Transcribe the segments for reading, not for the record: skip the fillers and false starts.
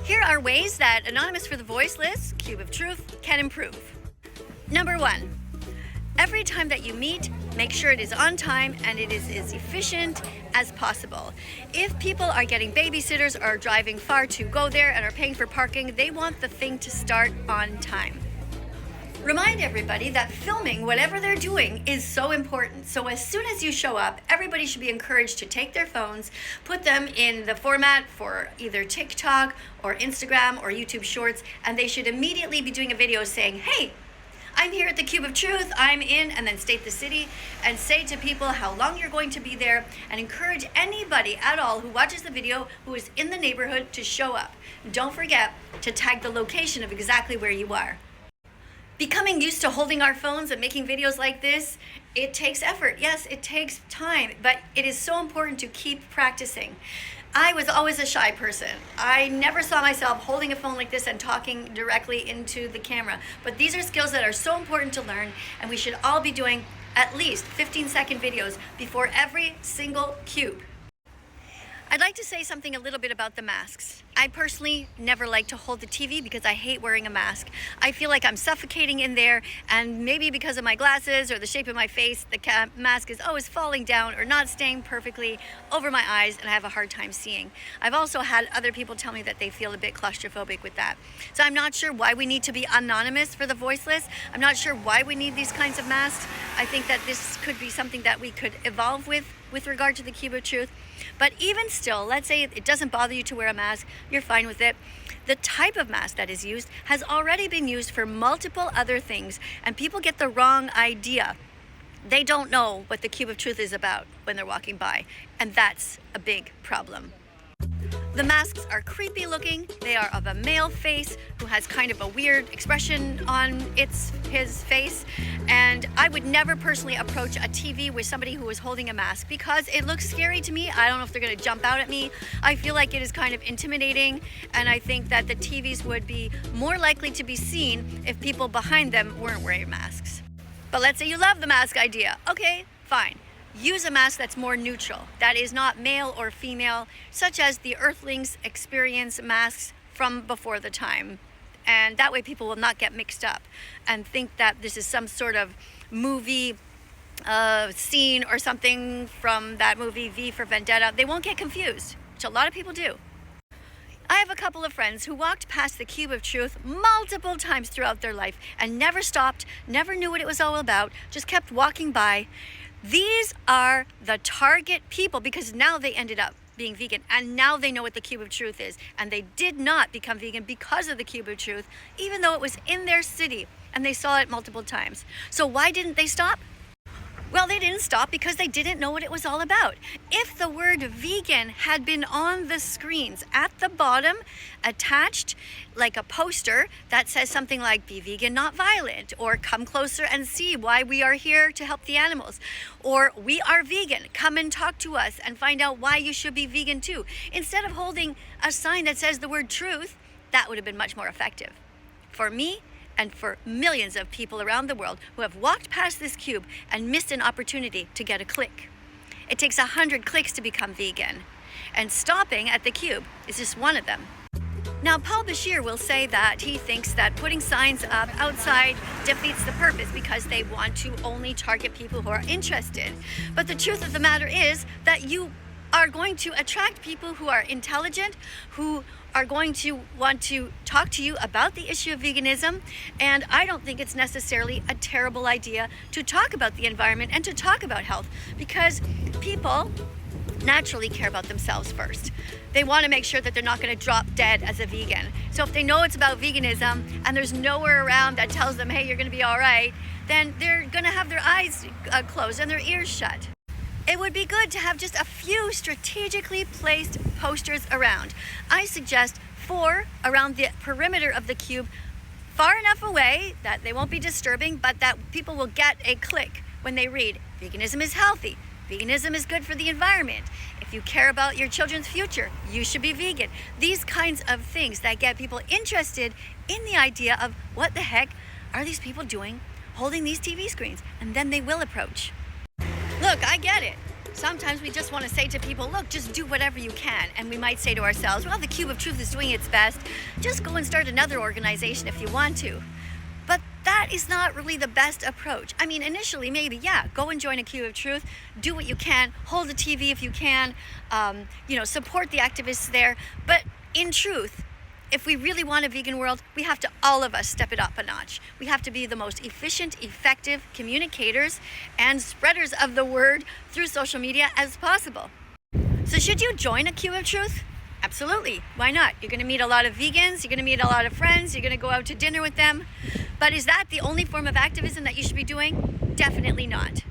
Here are ways that Anonymous for the Voiceless, Cube of Truth, can improve. Number 1, every time that you meet, make sure it is on time and it is as efficient as possible. If people are getting babysitters or are driving far to go there and are paying for parking, they want the thing to start on time. Remind everybody that filming whatever they're doing is so important. So as soon as you show up, everybody should be encouraged to take their phones, put them in the format for either TikTok or Instagram or YouTube Shorts, and they should immediately be doing a video saying, hey, I'm here at the Cube of Truth, I'm in, and then state the city and say to people how long you're going to be there, and encourage anybody at all who watches the video who is in the neighborhood to show up. Don't forget to tag the location of exactly where you are. Becoming used to holding our phones and making videos like this, it takes effort. Yes, it takes time, but it is so important to keep practicing. I was always a shy person. I never saw myself holding a phone like this and talking directly into the camera. But these are skills that are so important to learn, and we should all be doing at least 15-second videos before every single cube. I'd like to say something a little bit about the masks. I personally never like to hold the TV because I hate wearing a mask. I feel like I'm suffocating in there, and maybe because of my glasses or the shape of my face, the mask is always falling down or not staying perfectly over my eyes, and I have a hard time seeing. I've also had other people tell me that they feel a bit claustrophobic with that. So I'm not sure why we need to be anonymous for the voiceless. I'm not sure why we need these kinds of masks. I think that this could be something that we could evolve with regard to the Cube of Truth. But even still, let's say it doesn't bother you to wear a mask, you're fine with it. The type of mask that is used has already been used for multiple other things, and people get the wrong idea. They don't know what the Cube of Truth is about when they're walking by, and that's a big problem. The masks are creepy looking. They are of a male face who has kind of a weird expression on his face. And I would never personally approach a TV with somebody who is holding a mask because it looks scary to me. I don't know if they're gonna jump out at me. I feel like it is kind of intimidating, and I think that the TVs would be more likely to be seen if people behind them weren't wearing masks. But let's say you love the mask idea. Okay, fine. Use a mask that's more neutral, that is not male or female, such as the Earthlings experience masks from before the time. And that way people will not get mixed up and think that this is some sort of movie scene or something from that movie V for Vendetta. They won't get confused, which a lot of people do. I have a couple of friends who walked past the Cube of Truth multiple times throughout their life and never stopped, never knew what it was all about, just kept walking by. These are the target people because now they ended up being vegan, and now they know what the Cube of Truth is, and they did not become vegan because of the Cube of Truth, even though it was in their city and they saw it multiple times. So why didn't they stop? Well, they didn't stop because they didn't know what it was all about. If the word vegan had been on the screens at the bottom, attached like a poster that says something like, be vegan, not violent, or come closer and see why we are here to help the animals, or we are vegan, come and talk to us and find out why you should be vegan too. Instead of holding a sign that says the word truth, that would have been much more effective. For me, and for millions of people around the world who have walked past this cube and missed an opportunity to get a click. It takes 100 clicks to become vegan, and stopping at the cube is just one of them. Now, Paul Bashir will say that he thinks that putting signs up outside defeats the purpose because they want to only target people who are interested. But the truth of the matter is that you are going to attract people who are intelligent, who are going to want to talk to you about the issue of veganism. And I don't think it's necessarily a terrible idea to talk about the environment and to talk about health, because people naturally care about themselves first. They want to make sure that they're not going to drop dead as a vegan. So if they know it's about veganism and there's nowhere around that tells them, hey, you're going to be all right, then they're going to have their eyes closed and their ears shut. It would be good to have just a few strategically placed posters around. I suggest 4 around the perimeter of the cube, far enough away that they won't be disturbing, but that people will get a click when they read, veganism is healthy, veganism is good for the environment, if you care about your children's future, you should be vegan. These kinds of things that get people interested in the idea of what the heck are these people doing holding these TV screens, and then they will approach. Look, I get it. Sometimes we just want to say to people, look, just do whatever you can. And we might say to ourselves, well, the Cube of Truth is doing its best. Just go and start another organization if you want to. But that is not really the best approach. I mean, initially, maybe, yeah, go and join a Cube of Truth. Do what you can. Hold the TV if you can. Support the activists there. But in truth, if we really want a vegan world, we have to, all of us, step it up a notch. We have to be the most efficient, effective communicators and spreaders of the word through social media as possible. So should you join a Cube of Truth? Absolutely. Why not? You're going to meet a lot of vegans. You're going to meet a lot of friends. You're going to go out to dinner with them. But is that the only form of activism that you should be doing? Definitely not.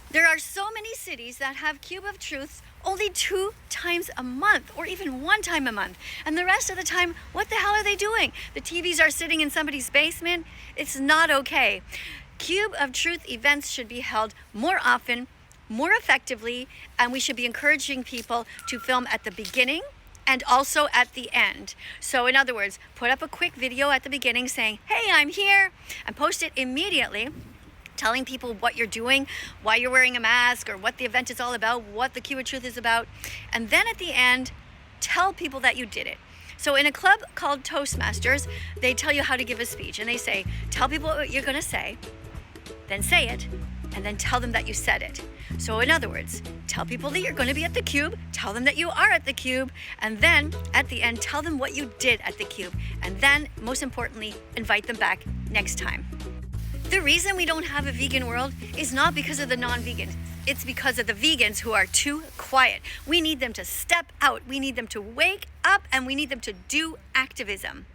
There are so many cities that have Cube of Truths only 2 times a month, or even 1 time a month. And the rest of the time, what the hell are they doing? The TVs are sitting in somebody's basement. It's not okay. Cube of Truth events should be held more often, more effectively, and we should be encouraging people to film at the beginning and also at the end. So in other words, put up a quick video at the beginning saying, hey, I'm here, and post it immediately, telling people what you're doing, why you're wearing a mask, or what the event is all about, what the Cube of Truth is about. And then at the end, tell people that you did it. So in a club called Toastmasters, they tell you how to give a speech. And they say, tell people what you're going to say, then say it, and then tell them that you said it. So in other words, tell people that you're going to be at the Cube, tell them that you are at the Cube, and then at the end, tell them what you did at the Cube. And then, most importantly, invite them back next time. The reason we don't have a vegan world is not because of the non-vegans. It's because of the vegans who are too quiet. We need them to step out. We need them to wake up, and we need them to do activism.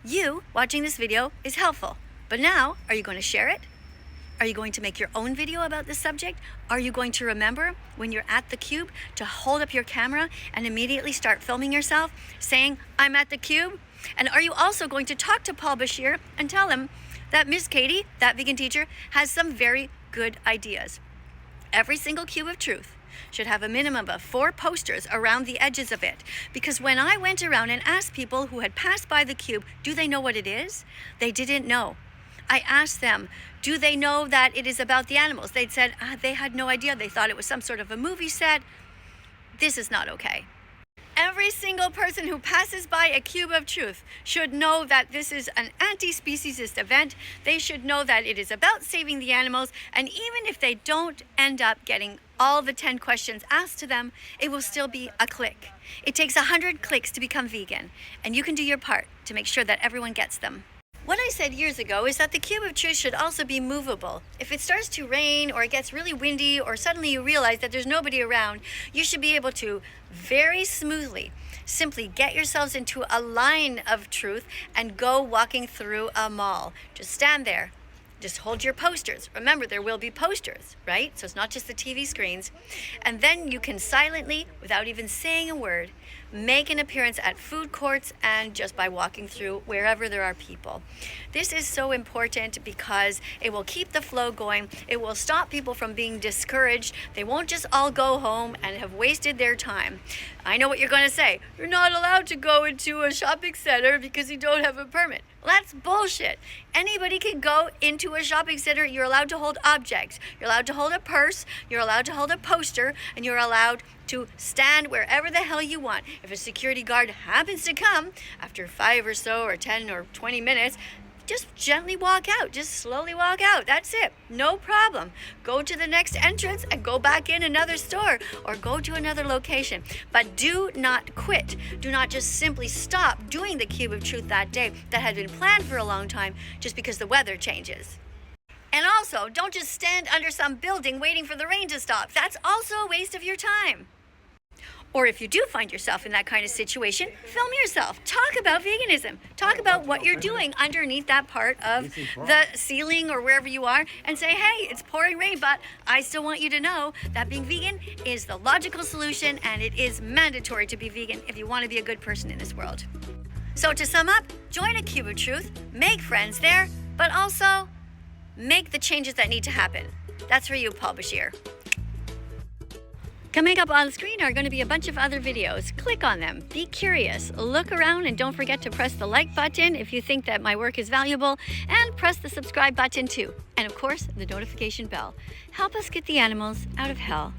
You watching this video is helpful, but now, are you going to share it? Are you going to make your own video about this subject? Are you going to remember when you're at the Cube to hold up your camera and immediately start filming yourself saying, I'm at the Cube? And are you also going to talk to Paul Bashir and tell him that Miss Katie, that vegan teacher, has some very good ideas? Every single Cube of Truth should have a minimum of 4 posters around the edges of it. Because when I went around and asked people who had passed by the Cube, do they know what it is? They didn't know. I asked them, do they know that it is about the animals? They'd said they had no idea. They thought it was some sort of a movie set. This is not okay. Every single person who passes by a Cube of Truth should know that this is an anti-speciesist event. They should know that it is about saving the animals. And even if they don't end up getting all the 10 questions asked to them, it will still be a click. It takes 100 clicks to become vegan. And you can do your part to make sure that everyone gets them. What I said years ago is that the Cube of Truth should also be movable. If it starts to rain or it gets really windy or suddenly you realize that there's nobody around, you should be able to very smoothly simply get yourselves into a line of truth and go walking through a mall. Just stand there. Just hold your posters. Remember, there will be posters, right? So it's not just the TV screens. And then you can silently, without even saying a word, make an appearance at food courts and just by walking through wherever there are people. This is so important because it will keep the flow going. It will stop people from being discouraged. They won't just all go home and have wasted their time. I know what you're going to say. You're not allowed to go into a shopping center because you don't have a permit. Well, that's bullshit. Anybody can go into a shopping center. You're allowed to hold objects. You're allowed to hold a purse. You're allowed to hold a poster. And you're allowed to stand wherever the hell you want. If a security guard happens to come after 5 or so or 10 or 20 minutes, just gently walk out. Just slowly walk out. That's it. No problem. Go to the next entrance and go back in another store or go to another location. But do not quit. Do not just simply stop doing the Cube of Truth that day that had been planned for a long time just because the weather changes. And also, don't just stand under some building waiting for the rain to stop. That's also a waste of your time. Or if you do find yourself in that kind of situation, film yourself. Talk about veganism. Talk about what you're doing underneath that part of the ceiling or wherever you are and say, hey, it's pouring rain, but I still want you to know that being vegan is the logical solution and it is mandatory to be vegan if you want to be a good person in this world. So to sum up, join a Cube of Truth, make friends there, but also make the changes that need to happen. That's for you, Paul Bashir. Coming up on the screen are going to be a bunch of other videos. Click on them. Be curious. Look around and don't forget to press the like button if you think that my work is valuable, and press the subscribe button too. And of course, the notification bell. Help us get the animals out of hell.